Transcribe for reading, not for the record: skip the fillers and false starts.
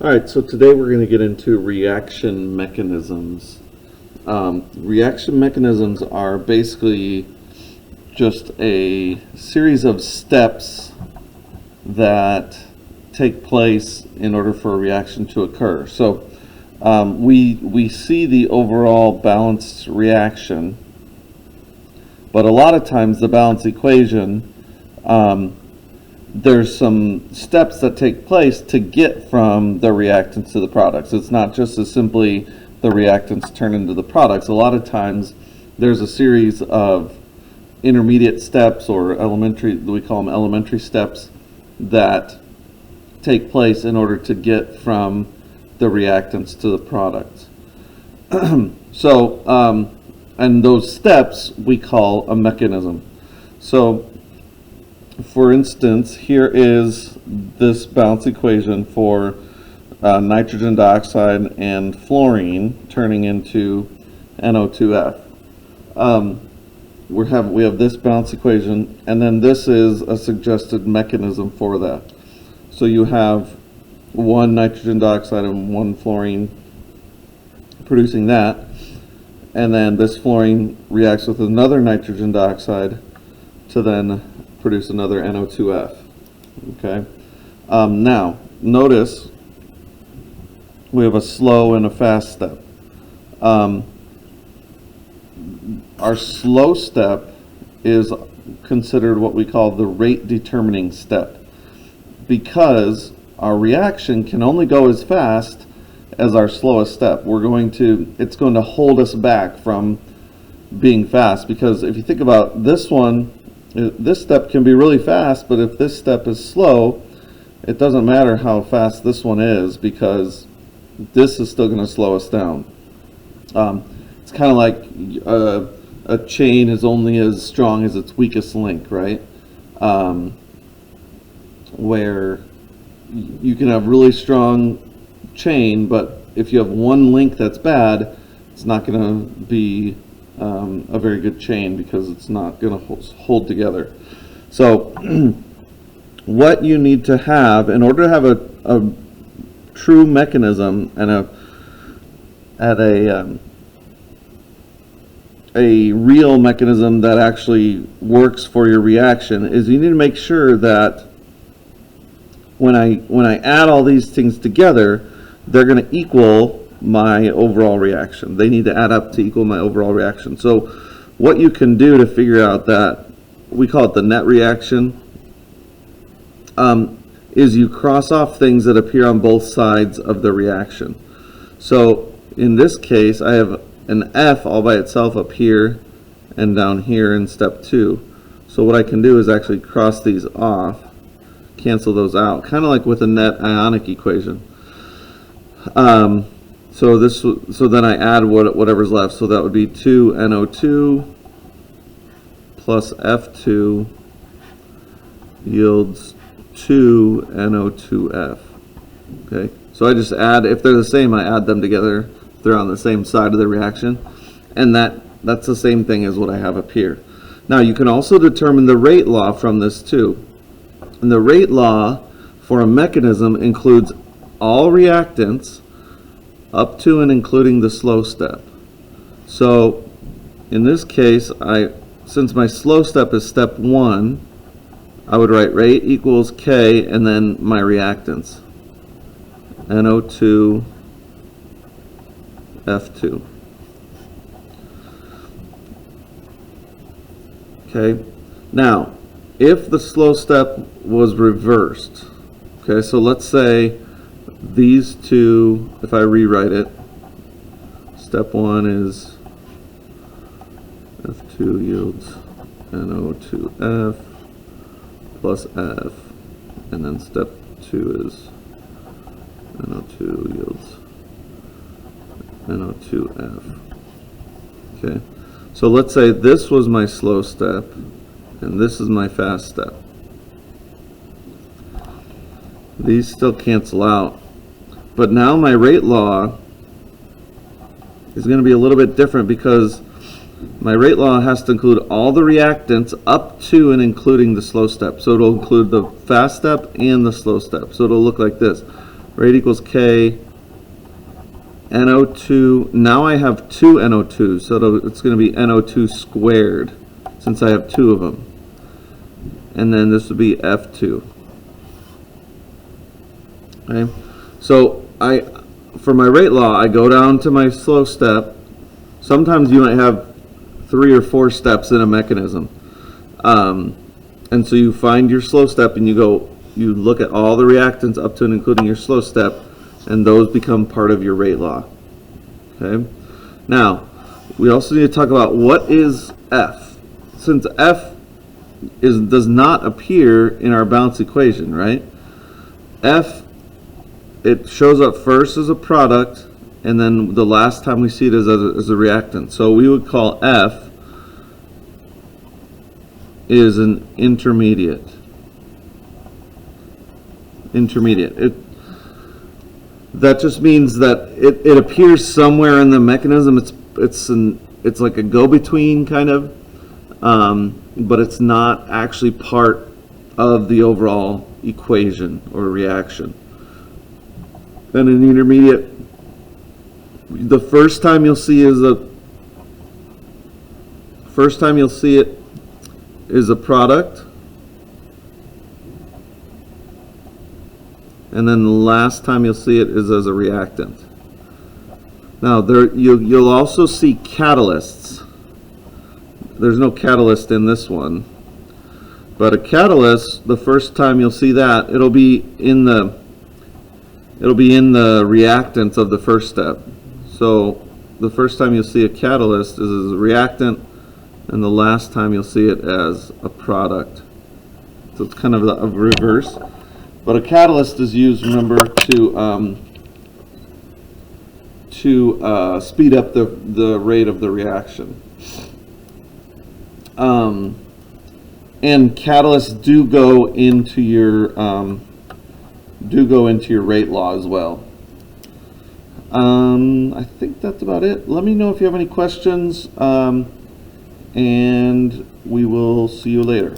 All right, so today we're going to get into reaction mechanisms. Reaction mechanisms are basically just a series of steps that take place in order for a reaction to occur. So we see the overall balanced reaction, but a lot of times the balanced equation, there's some steps that take place to get from the reactants to the products. It's not just as simply the reactants turn into the products. A lot of times there's a series of intermediate steps, or elementary, we call them elementary steps, that take place in order to get from the reactants to the products. And those steps we call a mechanism. So for instance, here is this balance equation for nitrogen dioxide and fluorine turning into NO2F. We have this balance equation, and then this is a suggested mechanism for that. So you have one nitrogen dioxide and one fluorine producing that, and then this fluorine reacts with another nitrogen dioxide to then produce another NO2F. Okay. Now, notice we have a slow and a fast step. Our slow step is considered what we call the rate determining step, because our reaction can only go as fast as our slowest step. It's going to hold us back from being fast, because if you think about this one, this step can be really fast, but if this step is slow, it doesn't matter how fast this one is, because this is still going to slow us down. It's kind of like a chain is only as strong as its weakest link, right? Where you can have really strong chain, but if you have one link that's bad, it's not going to be a very good chain, because it's not going to hold together. So what you need to have in order to have a true mechanism and a real mechanism that actually works for your reaction is you need to make sure that when I add all these things together, they're going to equal my overall reaction. They need to add up to equal my overall reaction. So what you can do to figure out that, we call it the net reaction, is you cross off things that appear on both sides of the reaction. So in this case, I have an F all by itself up here and down here in step 2. So what I can do is actually cross these off, cancel those out, kind of like with a net ionic equation. So then I add whatever's left. So that would be 2NO2 plus F2 yields 2NO2F. Okay, so I just add, if they're the same, I add them together. They're on the same side of the reaction, and that's the same thing as what I have up here. Now you can also determine the rate law from this too. And the rate law for a mechanism includes all reactants up to and including the slow step. So in this case, since my slow step is step 1, I would write rate equals K and then my reactants, NO2 F2. Okay, now if the slow step was reversed, okay, so let's say these two, if I rewrite it, step 1 is F2 yields NO2F plus F, and then step 2 is NO2 yields NO2F. Okay, so let's say this was my slow step and this is my fast step. These still cancel out, but now my rate law is going to be a little bit different, because my rate law has to include all the reactants up to and including the slow step. So it'll include the fast step and the slow step. So it'll look like this. rate equals K, NO2, now I have two NO2s, so it's going to be NO2 squared, since I have two of them. And then this would be F2. Okay, so for my rate law, I go down to my slow step. Sometimes you might have 3 or 4 steps in a mechanism. And so you find your slow step and you look at all the reactants up to and including your slow step, and those become part of your rate law. Okay. Now, we also need to talk about what is F. Since F does not appear in our balance equation, right? F, it shows up first as a product, and then the last time we see it is as a reactant. So we would call F is an intermediate. That just means that it appears somewhere in the mechanism. It's like a go-between kind of, but it's not actually part of the overall equation or reaction. Then an intermediate, the first time you'll see it is a product, and then the last time you'll see it is as a reactant. Now you'll also see catalysts. There's no catalyst in this one, but a catalyst, the first time you'll see that, it'll be in the reactants of the first step. So the first time you'll see a catalyst is as a reactant, and the last time you'll see it as a product. So it's kind of a reverse. But a catalyst is used, remember, to speed up the rate of the reaction. And catalysts do go into your rate law as well. I think that's about it. Let me know if you have any questions, and we will see you later.